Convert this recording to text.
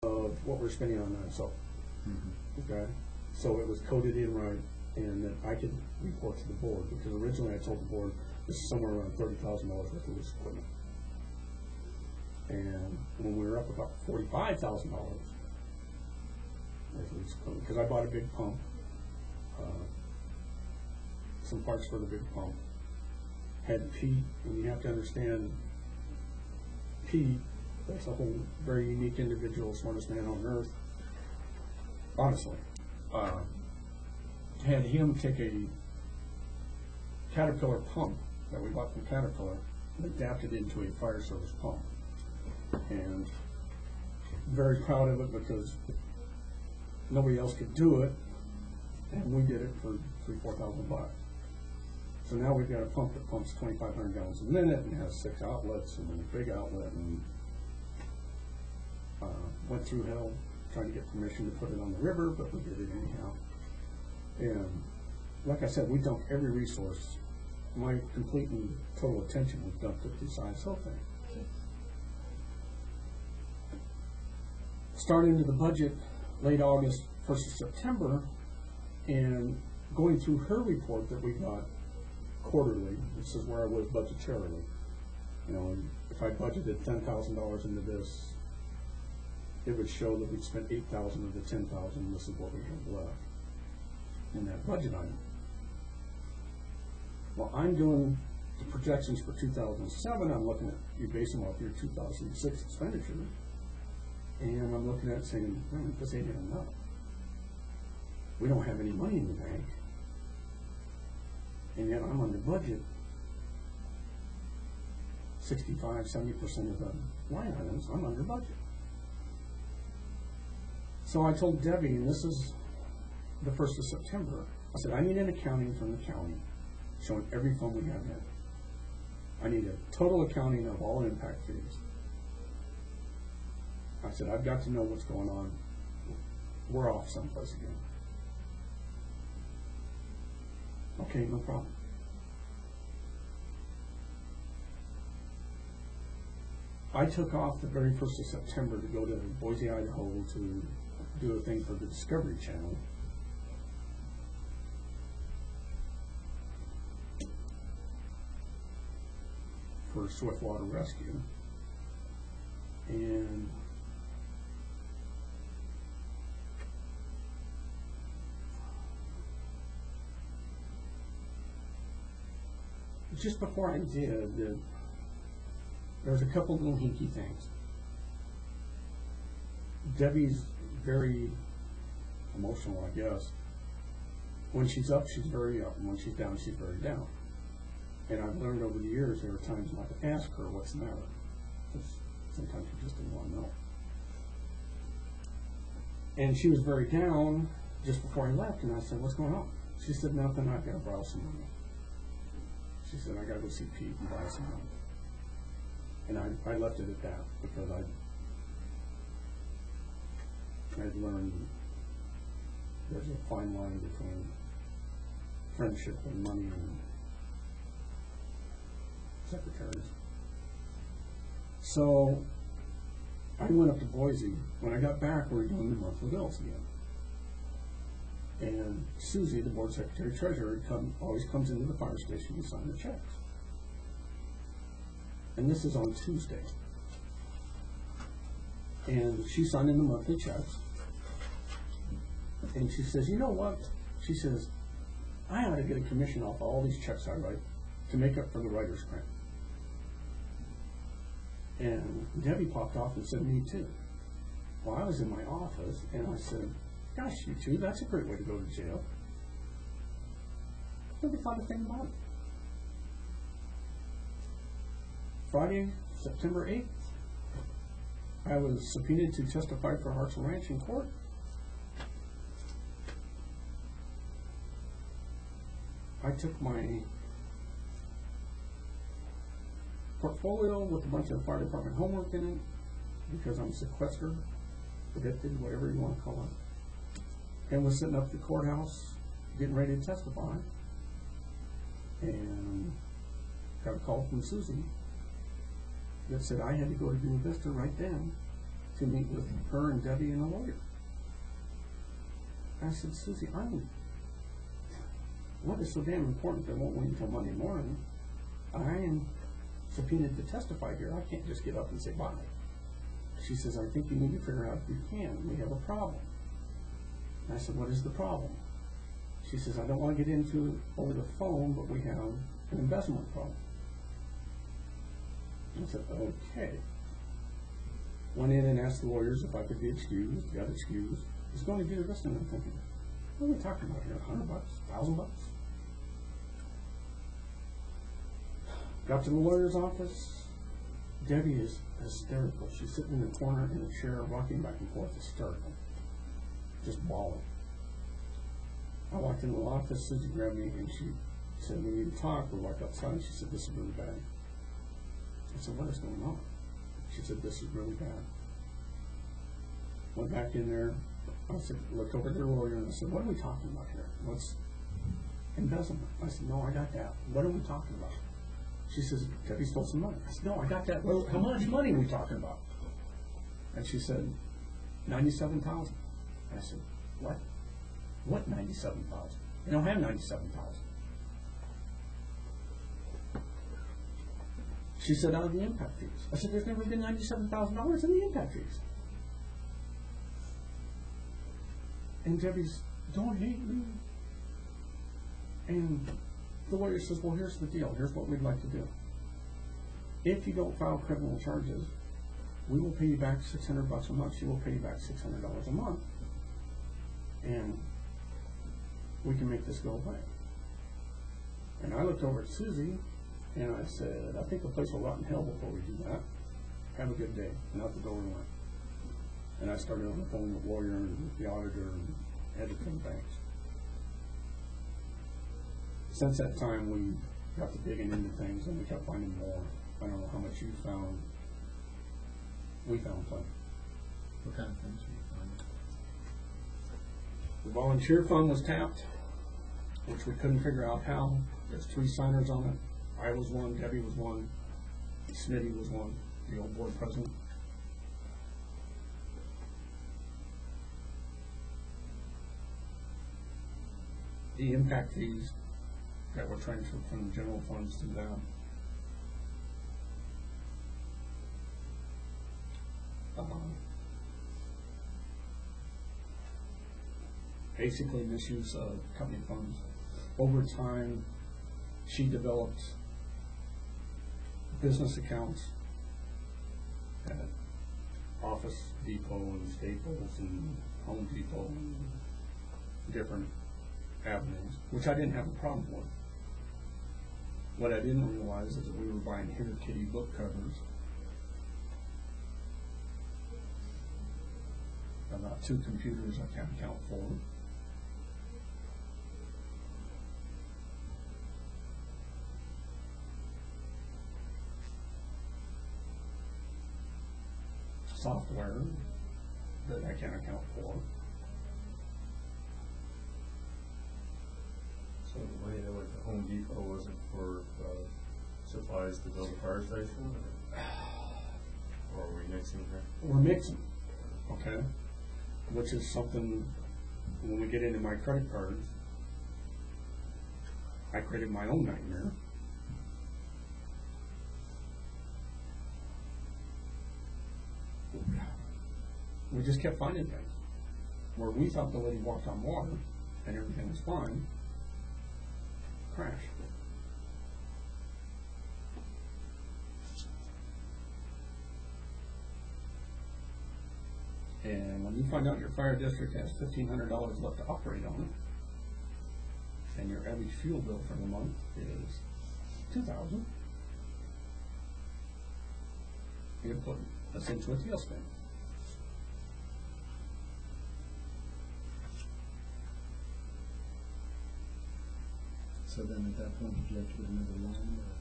of what we're spending on soap. Okay, so it was coded in right, and that I could report to the board, because originally I told the board this is somewhere around $30,000 worth of loose equipment. And when we were up about $45,000 worth of loose equipment, because I bought a big pump, some parts for the big pump, had Pete, and you have to understand, Pete, that's a whole very unique individual, smartest man on earth, honestly. Had him take a Caterpillar pump that we bought from Caterpillar and adapt it into a fire service pump. And very proud of it, because nobody else could do it, and we did it for $3,000-4,000. So now we've got a pump that pumps 2,500 gallons a minute and has 6 outlets and a big outlet, and went through hell trying to get permission to put it on the river, but we did it anyhow. And like I said, we dumped every resource. My complete and total attention was dumped at the side soap thing. Starting into the budget late August, 1st of September, and going through her report that we got quarterly. This is where I was budgetarily. You know, if I budgeted $10,000 into this, it would show that we'd spent $8,000 of the $10,000, and this is what we have left in that budget item. Well, I'm doing the projections for 2007. I'm looking at, you base them off your 2006 expenditure, and I'm looking at it saying, this ain't enough. We don't have any money in the bank, and yet I'm under budget 65–70% of the line items. I'm under budget. So I told Debbie, and this is the 1st of September, I said, I need an accounting from the county showing every fund we have in. I need a total accounting of all impact fees. I said, I've got to know what's going on. We're off someplace again. Okay, no problem. I took off the very 1st of September to go to Boise, Idaho to do a thing for the Discovery Channel. For swiftwater rescue. And just before I did, there was a couple little hinky things. Debbie's very emotional, I guess. When she's up, she's very up, and when she's down, she's very down. And I've learned over the years there are times not to ask her what's the matter, because sometimes you just didn't want to know. And she was very down just before I left, and I said, what's going on? She said, nothing, I've got to borrow some money. She said, I got to go see Pete and borrow some money. And I left it at that, because I'd learned there's a fine line between friendship and money and secretaries. So I went up to Boise. When I got back, we were doing the monthly bills again. And Susie, the board secretary treasurer, always comes into the fire station to sign the checks. And this is on Tuesday. And she's signing the monthly checks. And she says, you know what? She says, I ought to get a commission off all these checks I write to make up for the writer's grant. And Debbie popped off and said, me too. Well, I was in my office, and I said, gosh, you two, that's a great way to go to jail. Nobody thought a thing about it. Friday, September 8th, I was subpoenaed to testify for Hartsel Ranch in court. I took my portfolio with a bunch of fire department homework in it, because I'm sequestered, evicted, whatever you want to call it, and was sitting up at the courthouse getting ready to testify, and got a call from Susie that said I had to go to Buena Vista right then to meet with her and Debbie and a lawyer. I said, Susie, what is so damn important that won't wait until Monday morning? I am subpoenaed to testify here. I can't just get up and say bye. She says, I think you need to figure out if you can. We have a problem. And I said, what is the problem? She says, I don't want to get into it over the phone, but we have an embezzlement problem. I said, okay. Went in and asked the lawyers if I could be excused. Got excused. Was going to do this, and I'm thinking, what are we talking about here? $100, $1,000? Got to the lawyer's office. Debbie is hysterical. She's sitting in the corner in a chair, rocking back and forth, hysterical, just bawling. I walked into the office. Susie grabbed me and she said, we need to talk. We walked outside and she said, this is really bad. I said, what is going on? She said, this is really bad. Went back in there. I said, looked over at their lawyer and I said, what are we talking about here? What's embezzlement? I said, no, I got that. What are we talking about? She says, Debbie stole some money. I said, no, I got that. Well, how much money are we talking about? And she said, $97,000. I said, what? What $97,000? You don't have $97,000. She said, out of the impact fees. I said, there's never been $97,000 in the impact fees. And Debbie's, don't hate me. And the lawyer says, well, here's the deal. Here's what we'd like to do. If you don't file criminal charges, we will pay you back $600 a month. She will pay you back $600 a month. And we can make this go away. And I looked over at Susie, and I said, I think the place will rot in hell before we do that. Have a good day. And out the door we went. And I started on the phone with the lawyer and the auditor and headed to the banks. Since that time, we got to digging into things, and we kept finding more. I don't know how much you found. We found plenty. What kind of things were you finding? The volunteer fund was tapped, which we couldn't figure out how. There's 3 signers on it. I was one, Debbie was one, Smitty was one, the old board president. The impact fees that were transferred from the general funds to them. Basically misuse of company funds. Over time, she developed business accounts at Office Depot and Staples and Home Depot and different avenues, which I didn't have a problem with. What I didn't realize is that we were buying Hitter Kitty book covers, about 2 computers I can't account for. Software that I can't account for. So the money that went to Home Depot wasn't for supplies to build a fire station? Or are we mixing here? We're mixing, okay? Which is something, when we get into my credit cards, I created my own nightmare. We just kept finding things where we thought the lady walked on water and everything was fine. Crash. And when you find out your fire district has $1,500 left to operate on it, and your average fuel bill for the month is $2,000, you're putting us into a tailspin. So then at that point, did you have to get another loan?